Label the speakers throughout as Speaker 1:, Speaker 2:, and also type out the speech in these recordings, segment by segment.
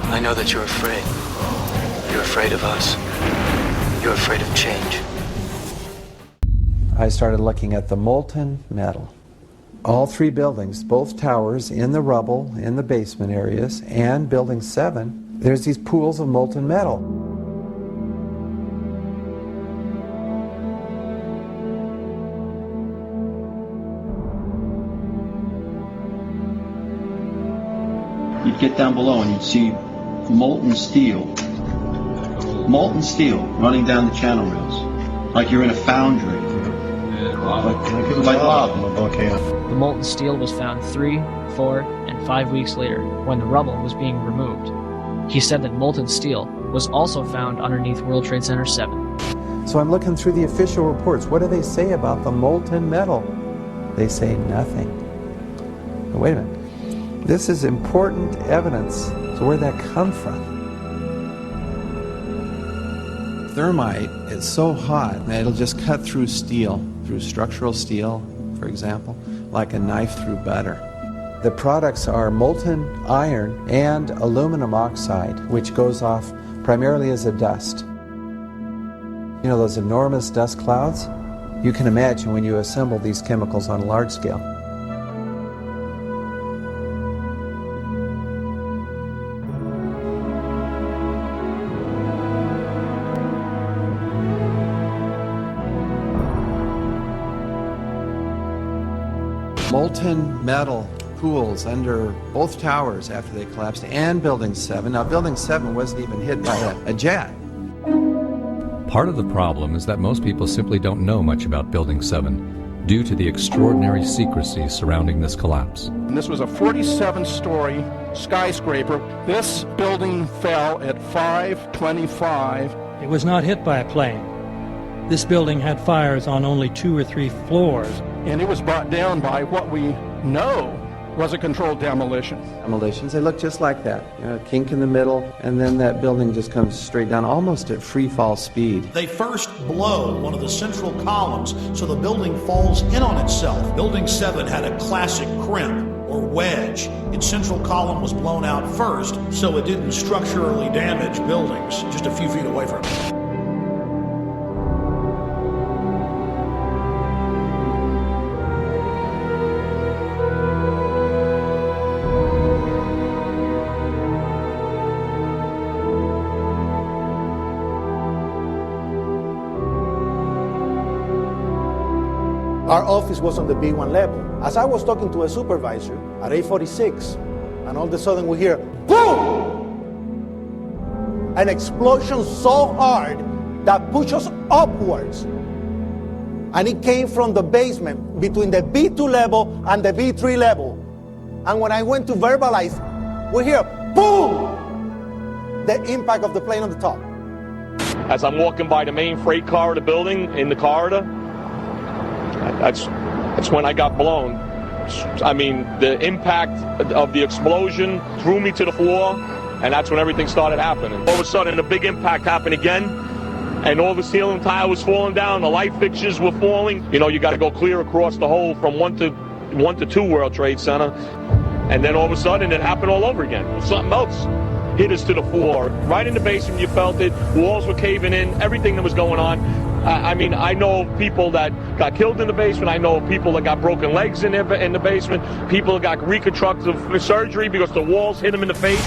Speaker 1: I know that you're afraid. You're afraid of us. You're afraid of change.
Speaker 2: I started looking at the molten metal. All three buildings, both towers, in the rubble, in the basement areas, and Building 7, there's these pools of molten metal.
Speaker 3: You'd get down below and you'd see molten steel running down the channel rails, like you're in a foundry, like lava.
Speaker 4: The molten steel was found 3, 4, and 5 weeks later, when the rubble was being removed. He said that molten steel was also found underneath World Trade Center 7.
Speaker 2: So I'm looking through the official reports. What do they say about the molten metal? They say nothing. But wait a minute. This is important evidence. So where'd that come from? Thermite is so hot that it'll just cut through steel, through structural steel, for example, like a knife through butter. The products are molten iron and aluminum oxide, which goes off primarily as a dust. You know those enormous dust clouds? You can imagine when you assemble these chemicals on a large scale. Molten metal pools under both towers after they collapsed, and Building 7. Now, Building 7 wasn't even hit by a jet.
Speaker 5: Part of the problem is that most people simply don't know much about Building 7 due to the extraordinary secrecy surrounding this collapse.
Speaker 6: And this was a 47-story skyscraper. This building fell at 5:25.
Speaker 7: It was not hit by a plane. This building had fires on only 2 or 3 floors.
Speaker 6: And it was brought down by what we know was a controlled demolition.
Speaker 2: Demolitions, they look just like that. You know, a kink in the middle, and then that building just comes straight down, almost at free fall speed.
Speaker 8: They first blow one of the central columns so the building falls in on itself. Building 7 had a classic crimp or wedge. Its central column was blown out first, so it didn't structurally damage buildings just a few feet away from it.
Speaker 9: Our office was on the B1 level. As I was talking to a supervisor at 846, and all of a sudden we hear, boom! An explosion so hard that pushed us upwards. And it came from the basement between the B2 level and the B3 level. And when I went to verbalize, we hear, boom! The impact of the plane on the top.
Speaker 10: As I'm walking by the main freight corridor building, in the corridor, that's when I got blown. I mean, the impact of the explosion threw me to the floor, and that's when everything started happening. All of a sudden, a big impact happened again, and all the ceiling tile was falling down, the light fixtures were falling. You know, you got to go clear across the whole from 1 to 2 World Trade Center, and then all of a sudden, it happened all over again. Something else hit us to the floor. Right in the basement, you felt it. Walls were caving in, everything that was going on. I mean, I know people that got killed in the basement. I know people that got broken legs in the basement. People that got reconstructive surgery because the walls hit them in the face.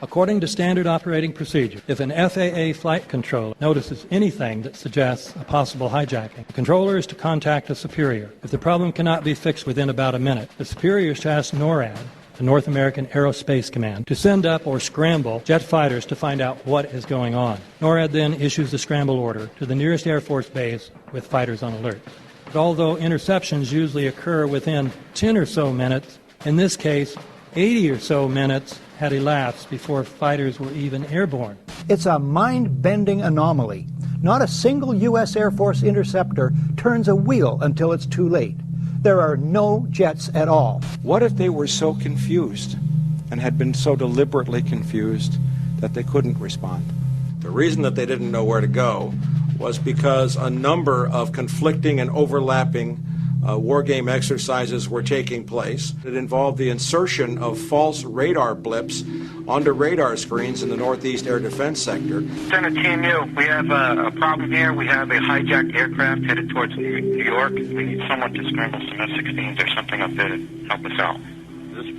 Speaker 7: According to standard operating procedure, if an FAA flight controller notices anything that suggests a possible hijacking, the controller is to contact a superior. If the problem cannot be fixed within about a minute, the superior is to ask NORAD, the North American Aerospace Command, to send up or scramble jet fighters to find out what is going on. NORAD then issues the scramble order to the nearest Air Force base with fighters on alert. But although interceptions usually occur within 10 or so minutes, in this case, 80 or so minutes had elapsed before fighters were even airborne.
Speaker 11: It's a mind-bending anomaly. Not a single U.S. Air Force interceptor turns a wheel until it's too late. There are no jets at all.
Speaker 12: What if they were so confused and had been so deliberately confused that they couldn't respond? The reason that they didn't know where to go was because a number of conflicting and overlapping war game exercises were taking place. It involved the insertion of false radar blips onto radar screens in the Northeast Air Defense Sector.
Speaker 13: Center Team U, we have a problem here. We have a hijacked aircraft headed towards New York. We need someone to scramble some F-16s or something up there to help us out.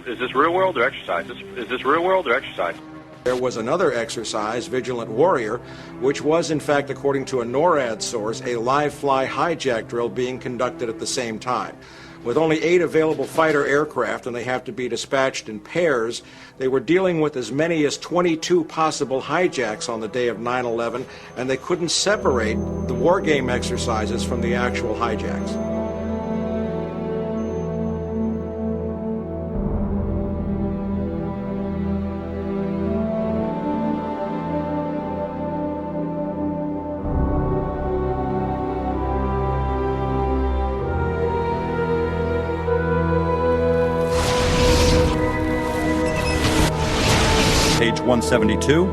Speaker 10: Is this real world or exercise? Is this real world or exercise?
Speaker 12: There was another exercise, Vigilant Warrior, which was, in fact, according to a NORAD source, a live-fly hijack drill being conducted at the same time. With only 8 available fighter aircraft, and they have to be dispatched in pairs, they were dealing with as many as 22 possible hijacks on the day of 9/11, and they couldn't separate the war game exercises from the actual hijacks.
Speaker 14: Page 172.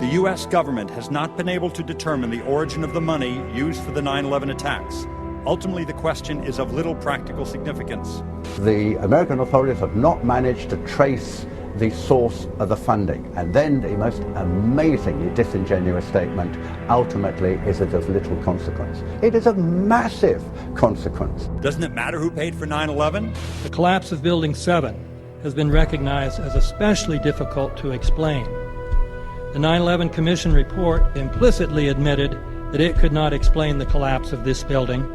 Speaker 14: The U.S. government has not been able to determine the origin of the money used for the 9/11 attacks. Ultimately, the question is of little practical significance.
Speaker 15: The American authorities have not managed to trace the source of the funding. And then the most amazingly disingenuous statement ultimately is it of little consequence. It is of massive consequence.
Speaker 14: Doesn't it matter who paid for 9/11?
Speaker 7: The collapse of Building 7 has been recognized as especially difficult to explain. The 9/11 Commission report implicitly admitted that it could not explain the collapse of this building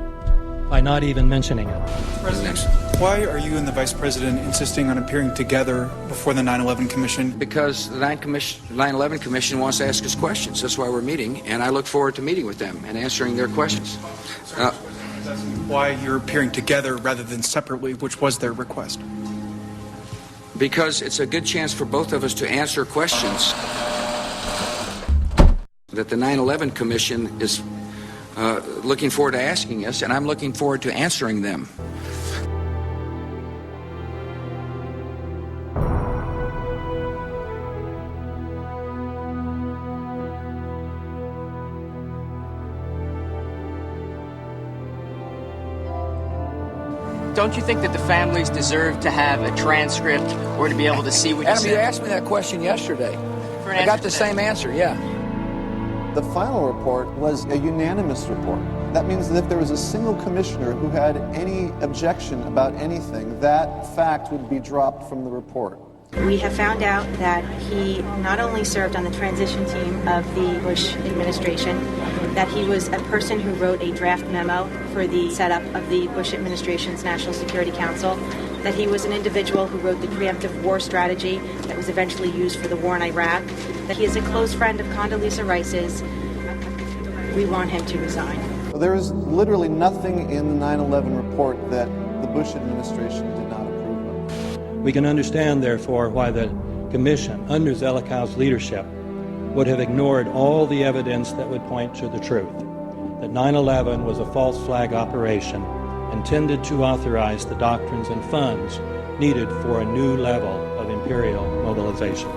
Speaker 7: by not even mentioning it.
Speaker 16: President, why are you and the Vice President insisting on appearing together before the 9/11 Commission?
Speaker 17: Because the 9/11 Commission wants to ask us questions. That's why we're meeting, and I look forward to meeting with them and answering their questions.
Speaker 16: Why you're appearing together rather than separately, which was their request?
Speaker 17: Because it's a good chance for both of us to answer questions that the 9/11 Commission is looking forward to asking us, and I'm looking forward to answering them.
Speaker 18: Don't you think that the families deserve to have a transcript or to be able to see what you
Speaker 17: Adam,
Speaker 18: said?
Speaker 17: you asked me that question yesterday. I got the same answer, yeah.
Speaker 19: The final report was a unanimous report. That means that if there was a single commissioner who had any objection about anything, that fact would be dropped from the report.
Speaker 20: We have found out that he not only served on the transition team of the Bush administration, that he was a person who wrote a draft memo for the setup of the Bush administration's National Security Council, that he was an individual who wrote the preemptive war strategy that was eventually used for the war in Iraq, that he is a close friend of Condoleezza Rice's. We want him to resign.
Speaker 19: There is literally nothing in the 9/11 report that the Bush administration did not approve of.
Speaker 7: We can understand, therefore, why the Commission, under Zelikow leadership, would have ignored all the evidence that would point to the truth, that 9/11 was a false flag operation intended to authorize the doctrines and funds needed for a new level of imperial mobilization.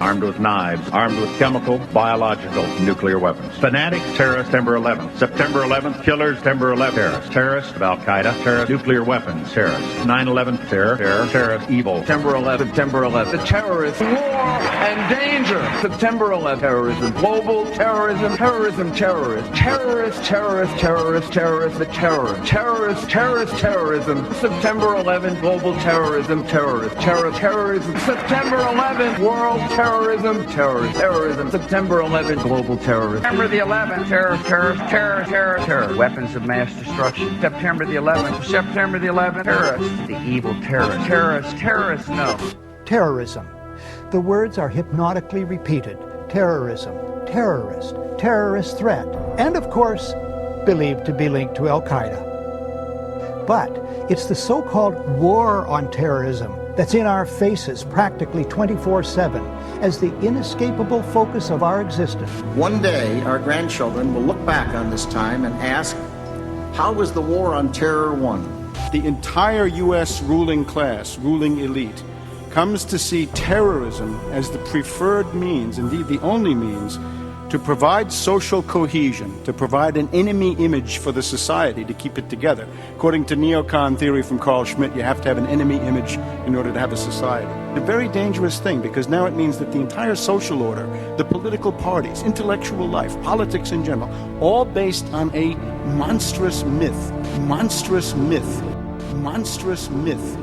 Speaker 21: Armed with knives, armed with chemical, biological, nuclear weapons. Fanatics, terrorists, September 11th. September 11th, killers, September 11th. Terrorists, Al-Qaeda, terrorists, nuclear weapons, terrorists. 9/11, terror, terrorists, evil. September 11th, September 11th. The terrorists, war and danger. September 11th, terrorism, global terrorism, terrorism, terrorists. Terrorists, terrorists, terrorists, terrorists, the terror. Terrorists, terrorists, terrorism. September 11th, global terrorism, terrorists. Terrorism. September 11th, world terrorism, terrorism. September 11th, global terrorism. September the 11th, terror, weapons of mass destruction. September the 11th, terrorists, the evil terrorists, no.
Speaker 11: Terrorism. The words are hypnotically repeated. Terrorism, terrorist, terrorist threat, and of course, believed to be linked to Al-Qaeda. But it's the so-called war on terrorism that's in our faces practically 24/7 as the inescapable focus of our existence.
Speaker 22: One day, our grandchildren will look back on this time and ask, how was the war on terror won?
Speaker 23: The entire U.S. ruling class, ruling elite, comes to see terrorism as the preferred means, indeed the only means, to provide social cohesion, to provide an enemy image for the society to keep it together. According to neocon theory from Carl Schmitt, you have to have an enemy image in order to have a society. A very dangerous thing, because now it means that the entire social order, the political parties, intellectual life, politics in general, all based on a monstrous myth, monstrous myth, monstrous myth